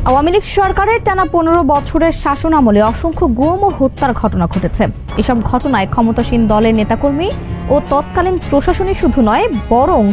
আওয়ামী লীগ সরকারের টানা ১৫ বছরের শাসন আমলে অসংখ্য গুম ও হত্যার ঘটনা ঘটেছে। এসব ঘটনায় ক্ষমতাসীন দলের নেতাকর্মী ও তৎকালীন প্রশাসনই শুধু নয়, বরং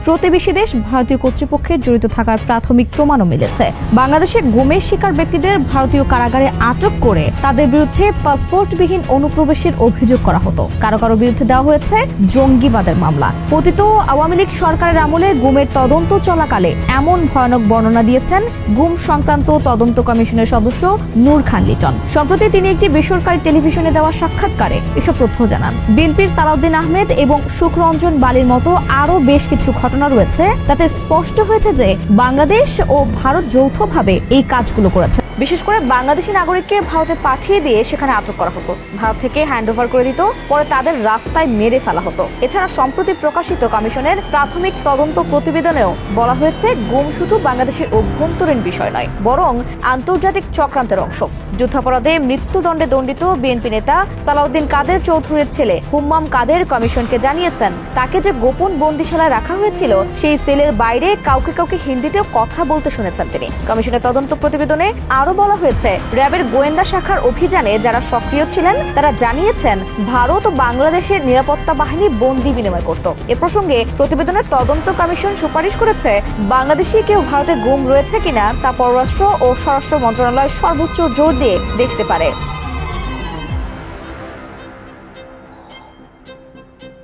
প্রতিবেশী দেশ ভারতীয় কর্তৃপক্ষের জড়িত থাকার প্রাথমিক প্রমাণও মিলেছে। বাংলাদেশে গুমের শিকার ব্যক্তিদের ভারতীয় কারাগারে আটক করে তাদের বিরুদ্ধে পাসপোর্টবিহীন অনুপ্রবেশের অভিযোগ করা হতো। কারো কারো বিরুদ্ধে দেওয়া হয়েছে জঙ্গিবাদের মামলা। পতিত আওয়ামী লীগ সরকারের আমলে গুমের তদন্ত চলাকালে এমন ভয়ানক বর্ণনা দিয়েছেন গুম সংক্রান্ত তদন্ত কমিশনের সদস্য নূর খান লিটন। সম্প্রতি তিনি একটি বেসরকারি টেলিভিশনে দেওয়া সাক্ষাৎকারে এসব তথ্য জানান। বিএনপির সালাউদ্দিন আহমেদ এবং সুখরঞ্জন বালির মতো আরও বেশ কিছু ঘটনা রয়েছে, তাতে স্পষ্ট হয়েছে যে বাংলাদেশ ও ভারত যৌথভাবে এই কাজগুলো করেছে। বিশেষ করে বাংলাদেশি নাগরিককে ভারতে পাঠিয়ে দিয়ে সেখানে আটক করা হতো, ভারত থেকে হ্যান্ডওভার করে দিত, পরে তাদের রাস্তায় মেরে ফেলা হতো। এছাড়া সম্প্রতি প্রকাশিত কমিশনের প্রাথমিক তদন্ত প্রতিবেদনেও বলা হয়েছে গুম শুধু বাংলাদেশের অভ্যন্তরীণ বিষয় নয়, বরং আন্তর্জাতিক চক্রান্তের অংশ। যুদ্ধাপরাধে মৃত্যুদণ্ডে দণ্ডিত বিএনপি নেতা সালাউদ্দিন কাদের চৌধুরীর ছেলে হুম্মাম কাদের কমিশনকে জানিয়েছেন, তাকে যে গোপন বন্দিশালায় রাখা হয়েছিল সেই সেলের বাইরে কাউকে কাউকে হিন্দিতেও কথা বলতে শুনেছেন তিনি। কমিশনের তদন্ত প্রতিবেদনে আরো বলা হয়েছে, র্যাবের গোয়েন্দা শাখার অভিযানে যারা সক্রিয় ছিলেন তারা জানিয়েছেন ভারত ও বাংলাদেশের নিরাপত্তা বাহিনী বন্দি বিনিময় করত। এ প্রসঙ্গে প্রতিবেদনের তদন্ত কমিশন সুপারিশ করেছে, বাংলাদেশি কেউ ভারতে গুম রয়েছে কিনা তা পররাষ্ট্র ও স্বরাষ্ট্র মন্ত্রণালয় সর্বোচ্চ জোর দিয়ে দেখতে পারে।